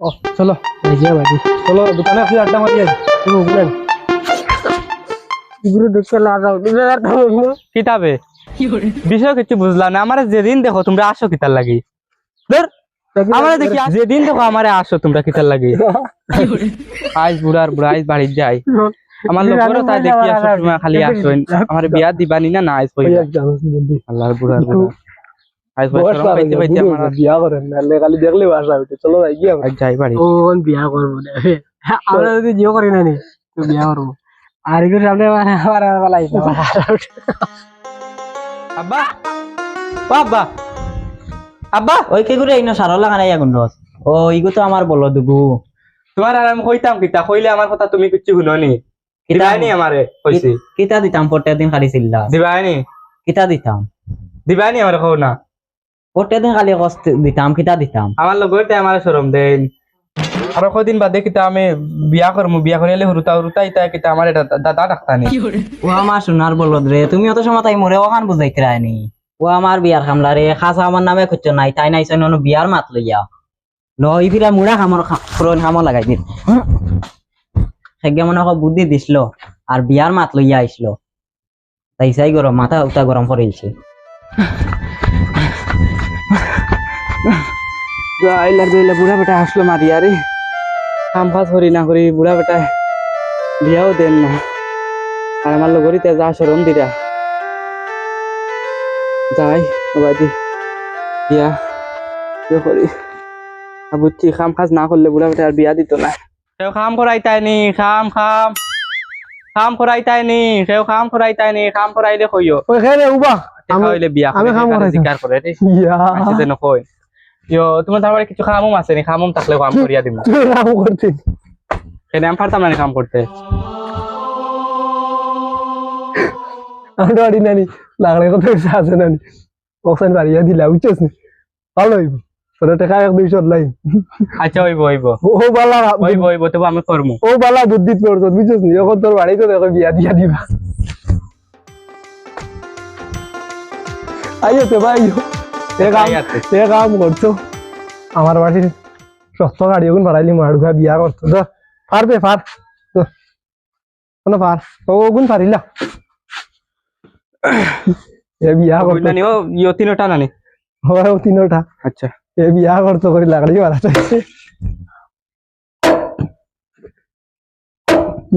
ও চলো যাই বাড়ি চলো দোকানে আসলে আড্ডা মারি আজ তুমি বুঝলেন ইগুলো দেখতে লাগাও কিতাবে বিষয় কিছু বুঝলাম না আমার যেদিন দেখো তোমরা আসো কিতার লাগি ধর আমার দেখি যেদিন দেখো আমারে আসো তোমরা কিতার লাগি আজ বুড়ার বুড়া আজ বাড়ি যাই আমার লোকেরও তাই দেখি আসো তোমরা খালি আসো আমার বিয়া দিবানি না আজ পয়সা আল্লাহর বুড়ার বুড়া আজ পয়সা পাইতে পাইতে আমার বিয়া করেন নালে খালি দেখলে ভাষা উঠে চলো যাই কি আজ যাই বাড়ি ও বিয়া করবো আমরা যদি জিও করি না নি তো বিয়া করবো আর এগুলো সামনে আমার বলাই আব্বা বাবা আব্বা ওই কে করে ইনো সারো লাগা নাই আগুন রস ও ইগো তো আমার বলো দুগু তোমার আর আমি কইতাম কিতা কইলে আমার কথা তুমি কিচ্ছু শুনোনি দিবাইনি আমারে কইছি কিতা দিতাম প্রত্যেক দিন খালি চিল্লা দিবাইনি কিতা দিতাম দিবাইনি আমারে কও না প্রত্যেক দিন খালি কষ্ট দিতাম কিতা দিতাম আমার লগতে আমার শরম দেন আর কদিন বাদে কিতা আমি বিয়া করমু বিয়া করিলে হুরুতা হুরুতা ইতা কিতা আমার এটা দাদা ডাক্তানি ও আমার সোনার বলদ রে তুমি অত সময় তাই মোরে ওখান বুঝাইতে রায়নি ও আমার বিয়ার খামলা রে খাসা আমার নামে খুঁজছো নাই তাই নাইছ নন বিয়ার মাত লইয়া লই ফিরা মুড়া খামর পুরন খামর লাগাই দিন সেগে মনে বুদ্ধি দিছিল আর বিয়ার মাত লইয়া আইসলো তাই চাই গরম মাথা উতা গরম করেছে গাইলা গাইলা বুড়া বেটা আসলো মারিয়া রে কাম কাজ করি না করি বুড়া বেটা বিয়াও দেন না আর আমার লগরিতে যা শরম দিরা যাই বাদি বিয়া করি বুঝছি কাম কাজ না করলে বুড়া বেটা আর বিয়া দিত না কেউ কাম করাইতাইনি কাম করাইতাইনি কেউ কাম করাইতাইনি কাম করাইলে কইও ওখানে উবা দেখা হইলে বিয়া আমি কাম করাইতাম জিকার করে রে ইয়া আসে দেন কই ইয়ো তোমার তারপরে কিছু কামও আছে নি কামও থাকলে কাম করিয়া দিমু তুই কাম করছিস কেন আমি পারতাম না কাম করতে আমি বাড়ি নানি লাগলে কত আছে নানি ওখানে বাড়িয়া দিলা বুঝছিস নি ভালো হইব তোর টাকা 1-200 লাই আচ্ছা হইব ও বালা হইব তবু আমি করমু ও বালা বুদ্ধি তোর বুঝছিস নি এখন তোর বাড়িতে দেখো বিয়া দিয়া দিবা আইও তো ভাই এ কাম করছো আমার বাড়ির সস্ত গাড়ি ওগুন ভাড়াইলি মাড়ুঘা বিয়া করছো তো পারবে পার কোনো পার ওগুন পারিলা এ বিয়া করতো নানি ও ইয়ো তিনটা নানি হয় ও তিনটা আচ্ছা এ বিয়া করতো করে লাগাড়ি মারা চাইছে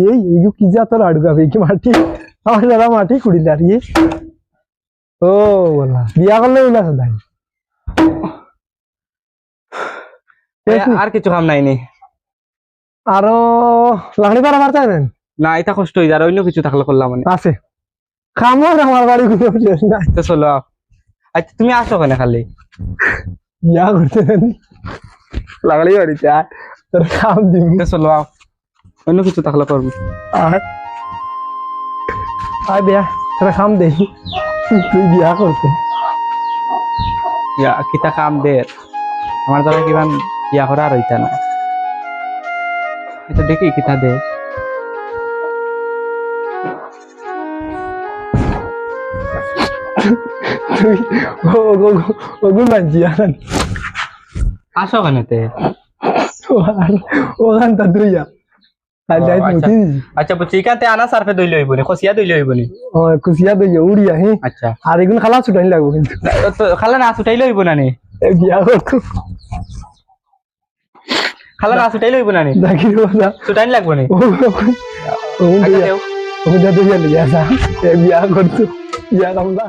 এই কি যা তোর আড়ুগা কি মাটি আমার দাদা মাটি কুড়িলা রে ও বলা বিয়া করলে উল্লাস নাই আর কিছু কাম নাই নি আরো লাগাড়ি পারা পারতে না এটা কষ্ট হয়ে যায় অন্য কিছু থাকলে করলাম মানে আছে খামর আমার বাড়ি কোনো শেষ নাই তো চলো আচ্ছা তুমি আসো কেন খালি বিয়া করতে জানি লাগাড়ি বাড়িতে আর তোর খাম দিবি তো চলো অন্য কিছু থাকলে করবো আর আয় বিয়া তোর খাম দেই তুই বিয়া করতে কিতা কাম দে আমার দ্বারা কিমান বিয়া করা আর হইতা না এটা দেখি কিতা দে তুই ওগুন মানছি আর আসো কেনতে ওখান তা তুই আচ্ছা বুঝছি এখান আনা সার্ফে দইলে হইব নি খসিয়া দইলে হইব নি খুশিয়া দই উড়িয়া হে আচ্ছা আর এগুন খালা ছুটাই লাগবো কিন্তু খালা না ছুটাইলে হইব না নি বিয়া করতো খালা না ছুটাইলে হইব না নি দেখি ছুটাইন লাগবো নি ওগুন দিয়া লিয়া বিয়া করতো বিয়া কামলা